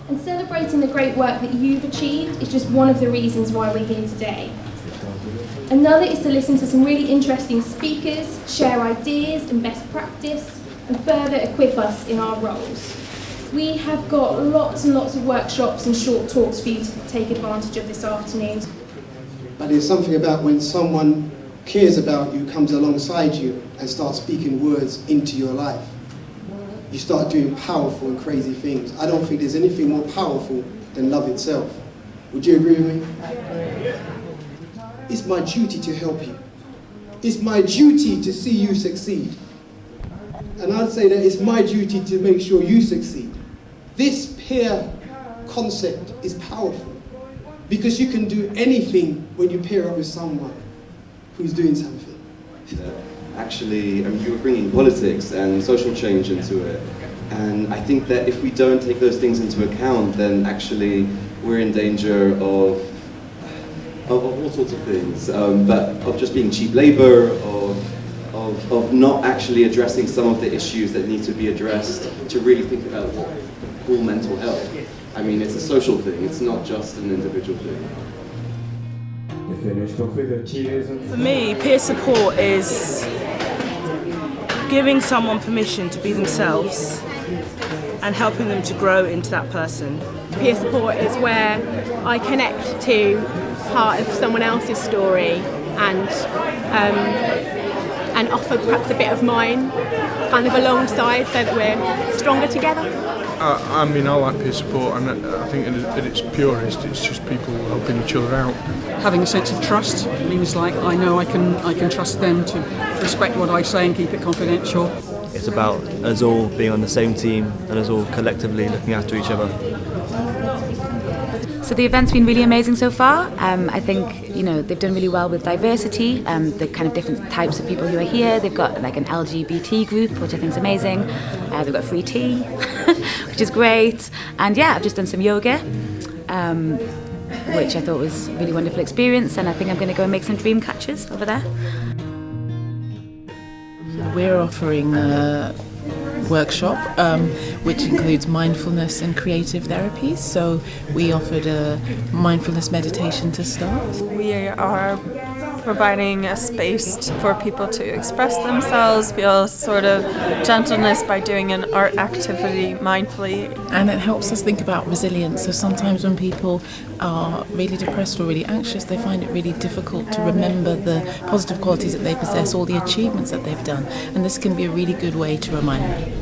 And celebrating the great work that you've achieved is just one of the reasons why we're here today. Another is to listen to some really interesting speakers, share ideas and best practice, and further equip us in our roles. We have got lots and lots of workshops and short talks for you to take advantage of this afternoon. But there's something about when someone cares about you, comes alongside you and starts speaking words into your life. You start doing powerful and crazy things. I don't think there's anything more powerful than love itself. Would you agree with me? It's my duty to help you. It's my duty to see you succeed. And I'd say that it's my duty to make sure you succeed. This peer concept is powerful because you can do anything when you pair up with someone who's doing something. Actually, you were bringing politics and social change into it. And I think that if we don't take those things into account, then actually we're in danger of all sorts of things, but of just being cheap labor, of not actually addressing some of the issues that need to be addressed, to really think about what we call mental health. I mean, it's a social thing, it's not just an individual thing. For me, peer support is giving someone permission to be themselves and helping them to grow into that person. Peer support is where I connect to part of someone else's story and offer perhaps a bit of mine kind of alongside so that we're stronger together. I mean, I like peer support, and I think at its purest, it's just people helping each other out. Having a sense of trust means like I know I can trust them to respect what I say and keep it confidential. It's about us all being on the same team and us all collectively looking after each other. So the event's been really amazing so far. I think they've done really well with diversity, the kind of different types of people who are here. They've got like an LGBT group, which I think is amazing. They've got free tea, which is great. And yeah, I've just done some yoga, which I thought was a really wonderful experience. And I think I'm going to go and make some dream catchers over there. We're offering a workshop which includes mindfulness and creative therapies. So we offered a mindfulness meditation to start. We are providing a space for people to express themselves, feel sort of gentleness by doing an art activity mindfully. And it helps us think about resilience. So sometimes when people are really depressed or really anxious, they find it really difficult to remember the positive qualities that they possess, all the achievements that they've done. And this can be a really good way to remind them.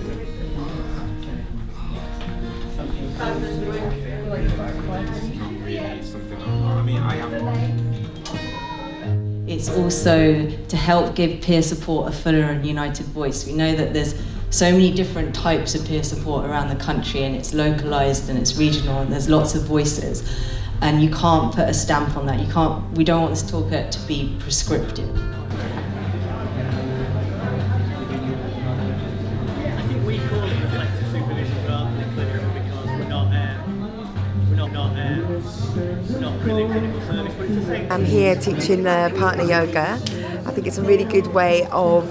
It's also to help give peer support a fuller and united voice. We know that there's so many different types of peer support around the country, and it's localised and it's regional, and there's lots of voices, and you can't put a stamp on that. We don't want this talk to be prescriptive. I'm here teaching partner yoga. I think it's a really good way of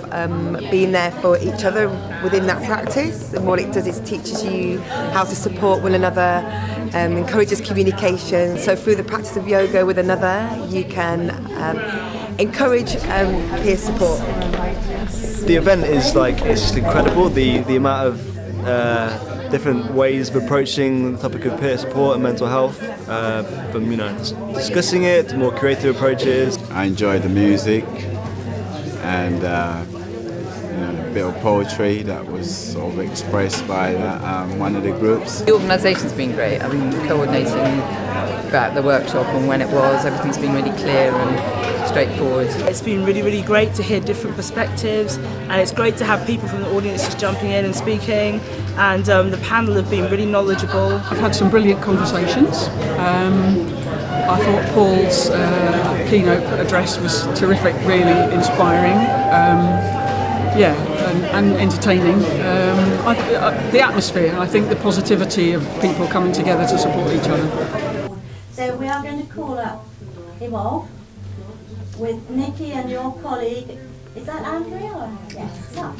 being there for each other within that practice, and what it does is teaches you how to support one another, encourages communication. So through the practice of yoga with another, you can encourage peer support. The event is it's just incredible, the amount of different ways of approaching the topic of peer support and mental health, from discussing it to more creative approaches. I enjoy the music and a bit of poetry that was sort of expressed by one of the groups. The organisation's been great. I mean, coordinating about the workshop and when it was, everything's been really clear and straightforward. It's been really, really great to hear different perspectives, and it's great to have people from the audience just jumping in and speaking, and the panel have been really knowledgeable. I've had some brilliant conversations. I thought Paul's keynote address was terrific, really inspiring. And entertaining. The atmosphere, I think the positivity of people coming together to support each other. So we are going to call up Evolve with Nikki and your colleague. Is that Andrea? Yes. So,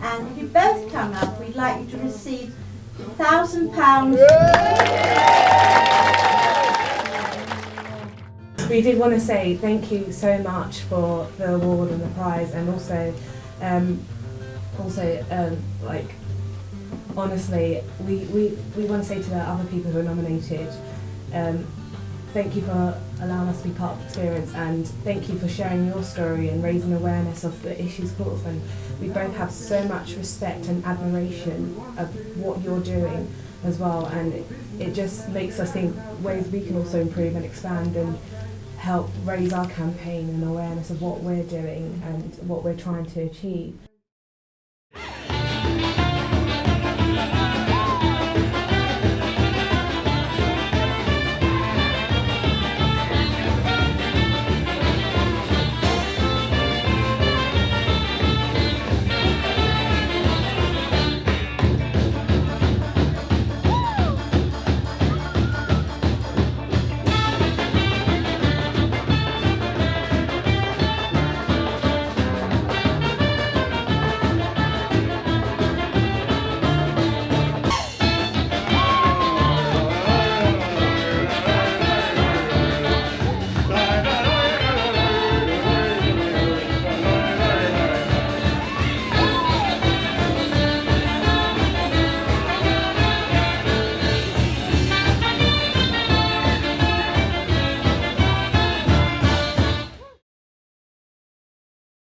and if you both come up, we'd like you to receive £1,000. We did want to say thank you so much for the award and the prize, and also, honestly, we want to say to the other people who are nominated, thank you for allowing us to be part of the experience, and thank you for sharing your story and raising awareness of the issues caught of. And we both have so much respect and admiration of what you're doing as well, and it just makes us think ways we can also improve and expand and help raise our campaign and awareness of what we're doing and what we're trying to achieve.